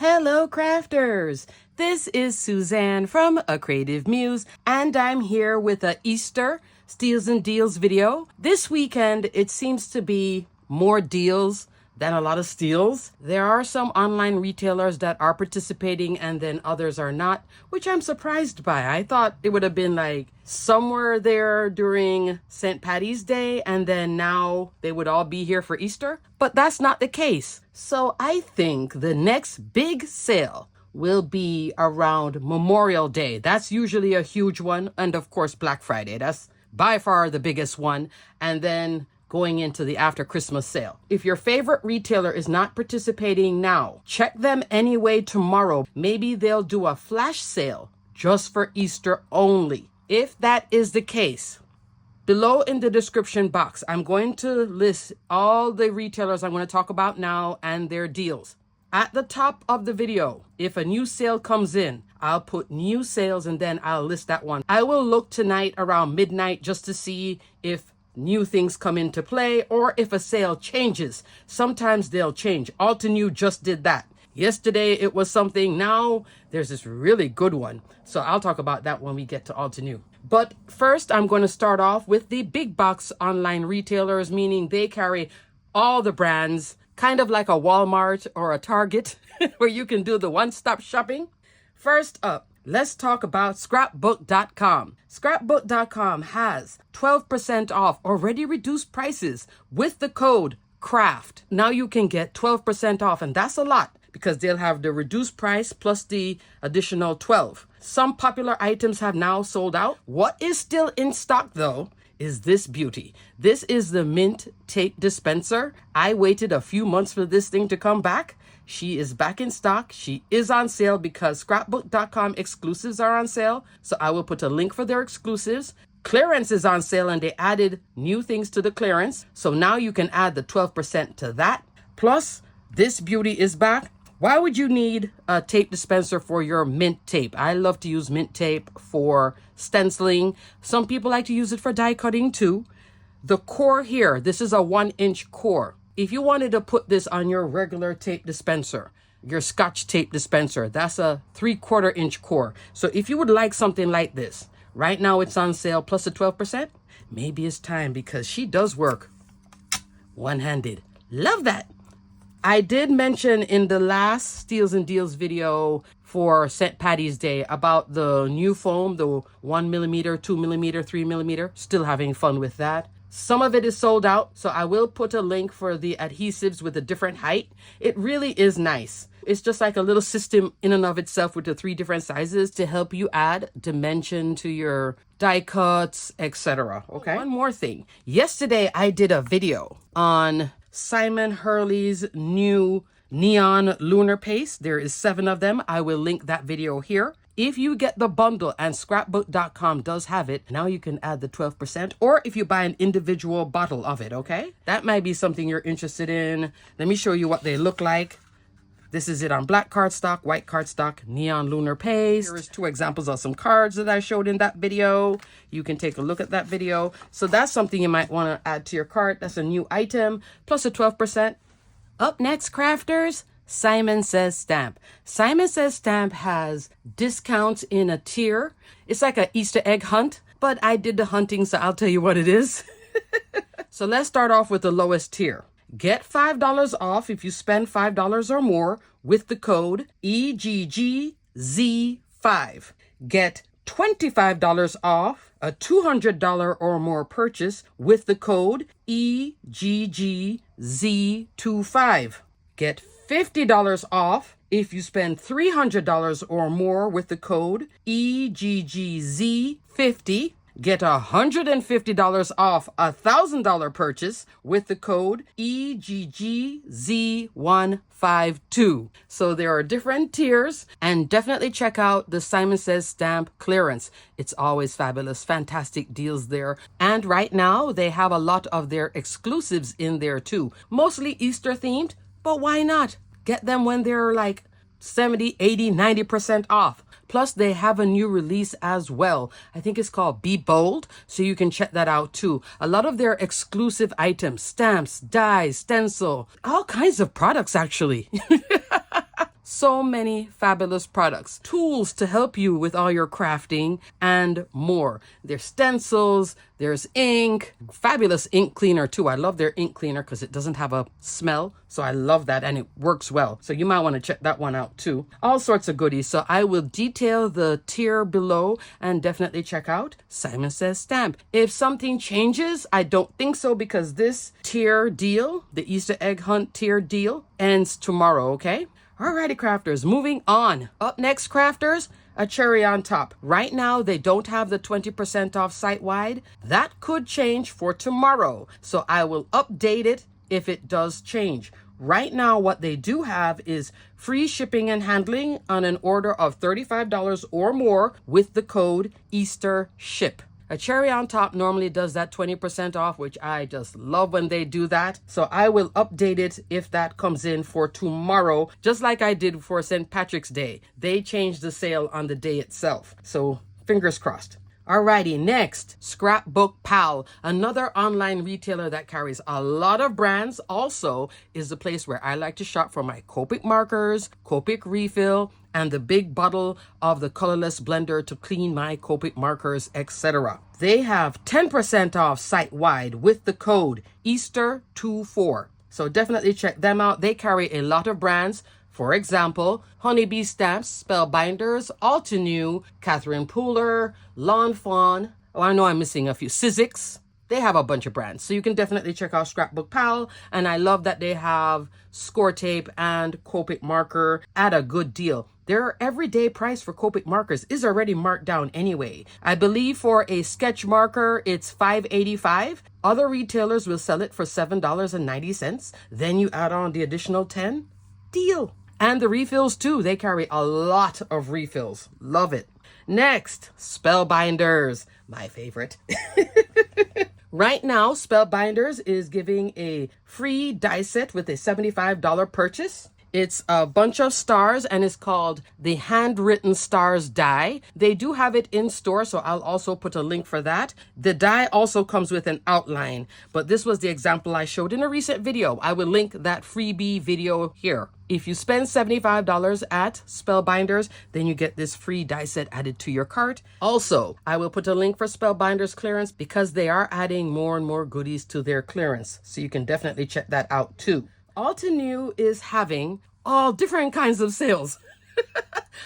Hello, crafters! This is Suzanne from A Creative Muse, and I'm here with a Easter Steals and Deals video. This weekend, it seems to be more deals than a lot of steals. There are some online retailers that are participating and then others are not, which I'm surprised by. I thought it would have been like somewhere there during St. Patty's Day and then now they would all be here for Easter, but that's not the case. So I think the next big sale will be around Memorial Day. That's usually a huge one. And of course, Black Friday. That's by far the biggest one. And then going into the after Christmas sale. If your favorite retailer is not participating now, check them anyway tomorrow. Maybe they'll do a flash sale just for Easter only. If that is the case, below in the description box, I'm going to list all the retailers I'm going to talk about now and their deals. At the top of the video, if a new sale comes in, I'll put new sales and then I'll list that one. I will look tonight around midnight just to see if new things come into play or if a sale changes. Sometimes they'll change. Alta New just did that. Yesterday it was something. Now there's this really good one. So I'll talk about that when we get to Alta New. But first I'm going to start off with the big box online retailers, meaning they carry all the brands, kind of like a Walmart or a Target where you can do the one-stop shopping. First up, let's talk about scrapbook.com. Scrapbook.com has 12% off already reduced prices with the code CRAFT. Now you can get 12% off, and that's a lot because they'll have the reduced price plus the additional 12. Some popular items have now sold out. What is still in stock though is this beauty. This is the mint tape dispenser. I waited a few months for this thing to come back. She is back in stock. She is on sale because scrapbook.com exclusives are on sale. So I will put a link for their exclusives. Clearance is on sale and they added new things to the clearance. So now you can add the 12% to that. Plus, this beauty is back. Why would you need a tape dispenser for your mint tape? I love to use mint tape for stenciling. Some people like to use it for die cutting too. The core here, this is a 1-inch core. If you wanted to put this on your regular tape dispenser, your Scotch tape dispenser, that's a 3/4 inch core. So if you would like something like this, right now it's on sale plus a 12%. Maybe it's time because she does work one-handed. Love that. I did mention in the last Steals and Deals video for St. Patty's Day about the new foam, the 1mm, 2mm, 3mm. Still having fun with that. Some of it is sold out, so I will put a link for the adhesives with a different height. It really is nice. It's just like a little system in and of itself with the 3 different sizes to help you add dimension to your die cuts, etc. Okay. One more thing. Yesterday, I did a video on Simon Hurley's new neon lunar paste. There is 7 of them. I will link that video here. If you get the bundle and scrapbook.com does have it, now you can add the 12%, or if you buy an individual bottle of it, okay? That might be something you're interested in. Let me show you what they look like. This is it on black cardstock, white cardstock, neon lunar paste. Here is 2 examples of some cards that I showed in that video. You can take a look at that video. So that's something you might want to add to your cart. That's a new item, plus a 12%. Up next, crafters, Simon Says Stamp. Simon Says Stamp has discounts in a tier. It's like an Easter egg hunt, but I did the hunting, so I'll tell you what it is. So let's start off with the lowest tier. Get $5 off if you spend $5 or more with the code EGGZ5. Get $25 off a $200 or more purchase with the code EGGZ25. Get $50 off if you spend $300 or more with the code EGGZ50. Get $150 off a $1,000 purchase with the code EGGZ152. So there are different tiers, and definitely check out the Simon Says Stamp clearance. It's always fabulous, fantastic deals there. And right now they have a lot of their exclusives in there too. Mostly Easter themed, but why not? Get them when they're like 70, 80, 90% off. Plus, they have a new release as well. I think it's called Be Bold, so you can check that out too. A lot of their exclusive items, stamps, dies, stencil, all kinds of products actually. So many fabulous products, tools to help you with all your crafting and more. There's stencils, there's ink, fabulous ink cleaner too. I love their ink cleaner because it doesn't have a smell. So I love that and it works well. So you might want to check that one out too. All sorts of goodies. So I will detail the tier below and definitely check out Simon Says Stamp. If something changes, I don't think so because this tier deal, the Easter egg hunt tier deal, ends tomorrow, okay? Alrighty, crafters, moving on. Up next, crafters, a cherry on top. Right now, they don't have the 20% off site-wide. That could change for tomorrow, so I will update it if it does change. Right now, what they do have is free shipping and handling on an order of $35 or more with the code EasterShip. A cherry on top normally does that 20% off, which I just love when they do that. So I will update it if that comes in for tomorrow, just like I did for St. Patrick's Day. They changed the sale on the day itself. So fingers crossed. Alrighty, next, Scrapbook Pal, another online retailer that carries a lot of brands, also is the place where I like to shop for my Copic markers, Copic refill, and the big bottle of the colorless blender to clean my Copic markers, etc. They have 10% off site-wide with the code Easter24. So definitely check them out. They carry a lot of brands. For example, Honeybee Stamps, Spellbinders, Altenew, Catherine Pooler, Lawn Fawn. Oh, I know I'm missing a few. Sizzix. They have a bunch of brands. So you can definitely check out Scrapbook Pal. And I love that they have score tape and Copic marker at a good deal. Their everyday price for Copic markers is already marked down anyway. I believe for a sketch marker, it's $5.85. Other retailers will sell it for $7.90. Then you add on the additional 10. Deal. And the refills too. They carry a lot of refills. Love it. Next, Spellbinders. My favorite. Right now, Spellbinders is giving a free die set with a $75 purchase. It's a bunch of stars and it's called the Handwritten Stars die. They do have it in store, so I'll also put a link for that. The die also comes with an outline, but this was the example I showed in a recent video. I will link that freebie video here. If you spend $75 at Spellbinders, then you get this free die set added to your cart. Also, I will put a link for Spellbinders clearance because they are adding more and more goodies to their clearance. So you can definitely check that out too. Altenew is having all different kinds of sales.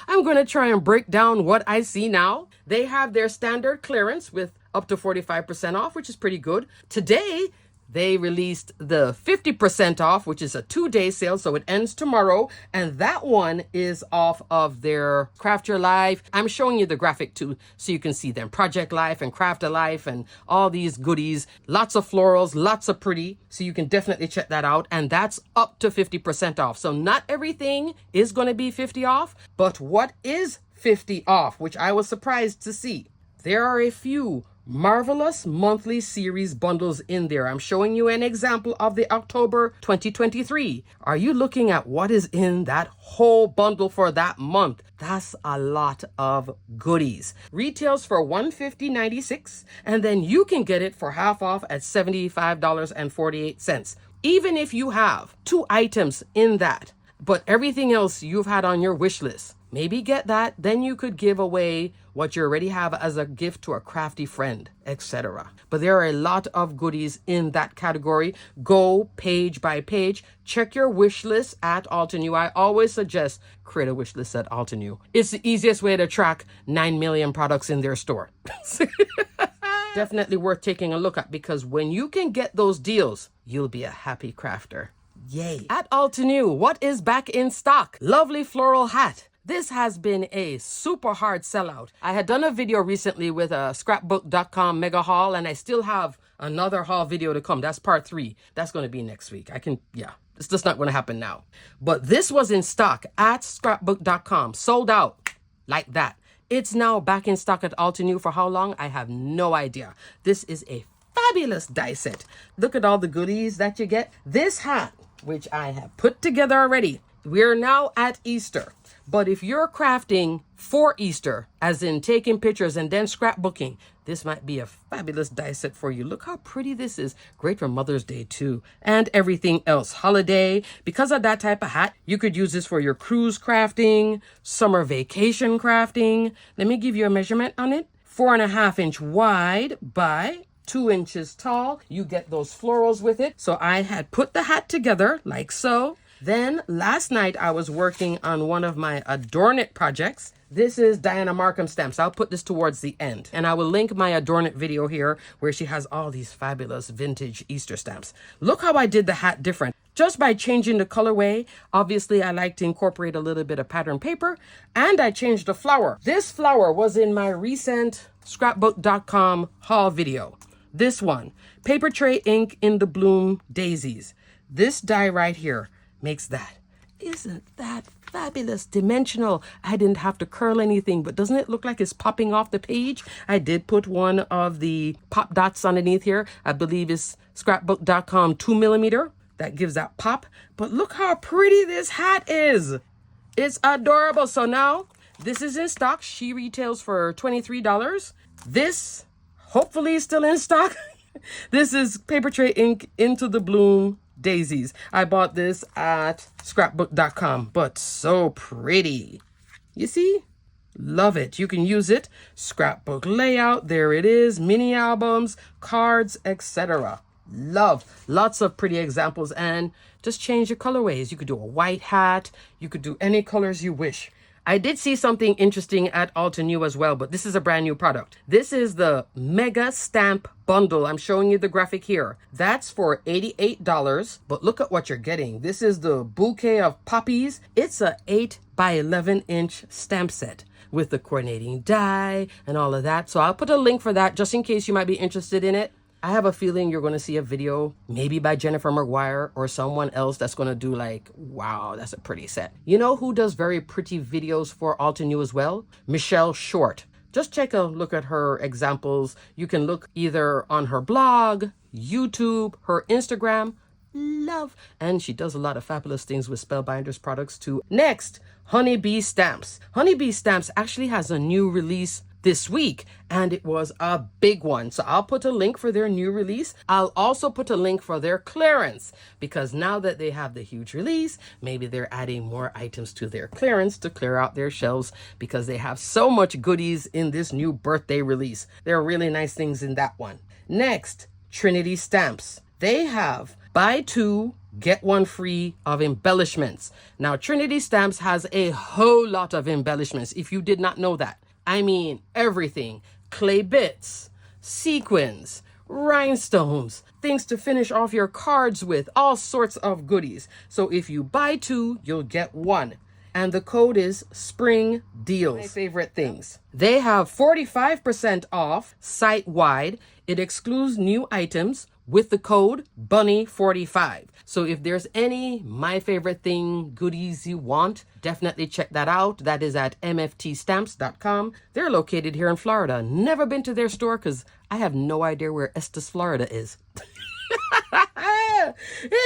I'm going to try and break down what I see now. They have their standard clearance with up to 45% off, which is pretty good. Today, they released the 50% off, which is a 2-day sale, so it ends tomorrow. And that one is off of their Craft Your Life. I'm showing you the graphic too, so you can see them. Project Life and Craft a Life and all these goodies. Lots of florals, lots of pretty. So you can definitely check that out. And that's up to 50% off. So not everything is going to be 50 off, but what is 50 off, which I was surprised to see. There are a few marvelous monthly series bundles in there. I'm showing you an example of the October 2023. Are you looking at what is in that whole bundle for that month? That's a lot of goodies. Retails for $150.96, and then you can get it for half off at $75.48. Even if you have 2 items in that, but everything else you've had on your wish list, maybe get that. Then you could give away what you already have as a gift to a crafty friend, etc. But there are a lot of goodies in that category. Go page by page. Check your wish list at Altenew. I always suggest create a wish list at Altenew. It's the easiest way to track 9 million products in their store. Definitely worth taking a look at because when you can get those deals, you'll be a happy crafter. Yay. At Altenew, what is back in stock? Lovely floral hat. This has been a super hard sellout. I had done a video recently with a scrapbook.com mega haul, and I still have another haul video to come. That's part 3. That's going to be next week. It's just not going to happen now. But this was in stock at scrapbook.com, sold out like that. It's now back in stock at Altenew for how long? I have no idea. This is a fabulous die set. Look at all the goodies that you get. This hat, which I have put together already, we're now at Easter. But if you're crafting for Easter, as in taking pictures and then scrapbooking, this might be a fabulous die set for you. Look how pretty this is. Great for Mother's Day too. And everything else. Holiday. Because of that type of hat, you could use this for your cruise crafting, summer vacation crafting. Let me give you a measurement on it. 4.5-inch wide by 2 inches tall. You get those florals with it. So I had put the hat together like so. Then last night I was working on one of my Adorn It projects. This is Diana Markham stamps. I'll put this towards the end. And I will link my Adorn It video here where she has all these fabulous vintage Easter stamps. Look how I did the hat different. Just by changing the colorway. Obviously, I like to incorporate a little bit of pattern paper. And I changed the flower. This flower was in my recent scrapbook.com haul video. This one, Paper Tray Ink in the Bloom Daisies. This die right here makes that. Isn't that fabulous? Dimensional. I didn't have to curl anything, but doesn't it look like it's popping off the page? I did put one of the pop dots underneath here. I believe it's scrapbook.com 2mm. That gives that pop. But look how pretty this hat is. It's adorable. So now this is in stock. She retails for $23. This hopefully is still in stock. This is Paper Tray Ink Into the Bloom Daisies. I bought this at scrapbook.com, but so pretty. You see? Love it. You can use it. Scrapbook layout. There it is. Mini albums, cards, etc. Love. Lots of pretty examples, and just change your colorways. You could do a white hat. You could do any colors you wish. I did see something interesting at Alta New as well, but this is a brand new product. This is the Mega Stamp Bundle. I'm showing you the graphic here. That's for $88, but look at what you're getting. This is the bouquet of poppies. It's a 8 by 11 inch stamp set with the coordinating die and all of that. So I'll put a link for that just in case you might be interested in it. I have a feeling you're going to see a video maybe by Jennifer McGuire or someone else that's going to do like, wow, that's a pretty set. You know who does very pretty videos for Alta New as well? Michelle Short. Just take a look at her examples. You can look either on her blog, YouTube, her Instagram. Love. And she does a lot of fabulous things with Spellbinders products too. Next, Honeybee Stamps. Honeybee Stamps actually has a new release this week, and it was a big one. So I'll put a link for their new release. I'll also put a link for their clearance, because now that they have the huge release, maybe they're adding more items to their clearance to clear out their shelves, because they have so much goodies in this new birthday release. There are really nice things in that one. Next, Trinity Stamps. They have buy 2, get 1 free of embellishments. Now, Trinity Stamps has a whole lot of embellishments, if you did not know that. I mean, everything. Clay bits, sequins, rhinestones, things to finish off your cards with, all sorts of goodies. So if you buy 2, you'll get 1. And the code is Spring Deals. My favorite things. They have 45% off site-wide. It excludes new items with the code BUNNY45. So if there's any my favorite thing goodies you want, definitely check that out. That is at mftstamps.com. They're located here in Florida. Never been to their store because I have no idea where Estes, Florida is.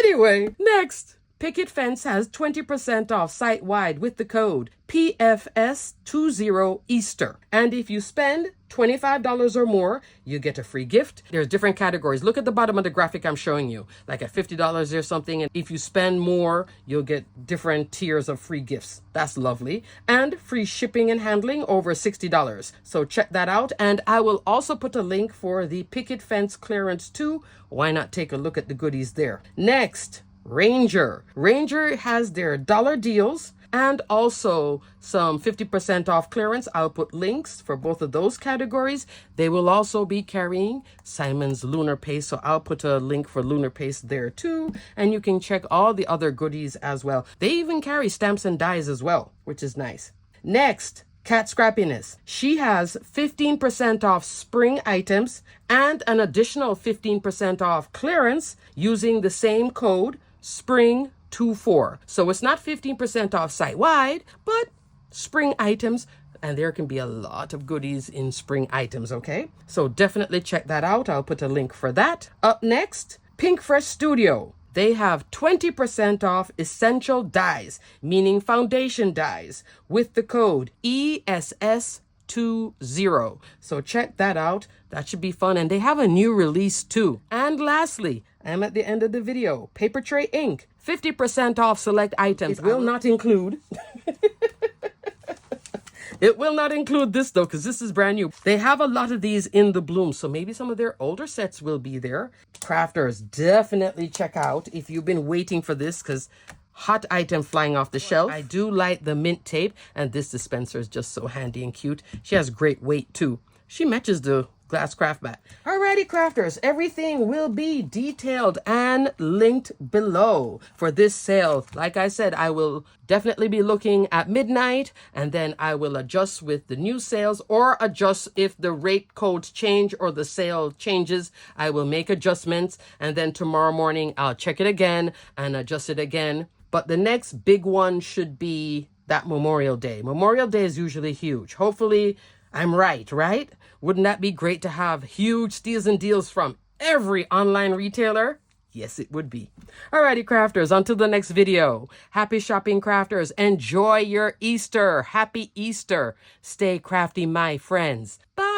Anyway, next. Picket Fence has 20% off site-wide with the code PFS20Easter. And if you spend $25 or more, you get a free gift. There's different categories. Look at the bottom of the graphic I'm showing you. Like at $50 or something. And if you spend more, you'll get different tiers of free gifts. That's lovely. And free shipping and handling over $60. So check that out. And I will also put a link for the Picket Fence clearance too. Why not take a look at the goodies there? Next. Ranger. Ranger has their dollar deals and also some 50% off clearance. I'll put links for both of those categories. They will also be carrying Simon's Lunar Paste, so I'll put a link for Lunar Paste there too. And you can check all the other goodies as well. They even carry stamps and dies as well, which is nice. Next, Cat Scrappiness. She has 15% off spring items and an additional 15% off clearance using the same code, Spring24. So it's not 15% off site-wide, but spring items, and there can be a lot of goodies in spring items, okay? So definitely check that out. I'll put a link for that. Up next, Pink Fresh Studio. they have 20% off essential dyes, meaning foundation dyes, with the code ESS20. So check that out. That should be fun. And they have a new release too. And lastly, I'm at the end of the video. Paper Tray Ink, 50% off select items. It will not include... It will not include this though, because this is brand new. They have a lot of these in the bloom, so maybe some of their older sets will be there. Crafters, definitely check out if you've been waiting for this, because hot item flying off the shelf. I do like the mint tape, and this dispenser is just so handy and cute. She has great weight too. She matches the glass craft mat. Alrighty, crafters, everything will be detailed and linked below for this sale. Like I said, I will definitely be looking at midnight, and then I will adjust with the new sales, or adjust if the rate codes change or the sale changes. I will make adjustments, and then tomorrow morning I'll check it again and adjust it again. But the next big one should be that Memorial Day. Memorial Day is usually huge. Hopefully I'm right? Wouldn't that be great to have huge steals and deals from every online retailer? Yes, it would be. Alrighty, crafters, until the next video. Happy shopping, crafters. Enjoy your Easter. Happy Easter. Stay crafty, my friends. Bye.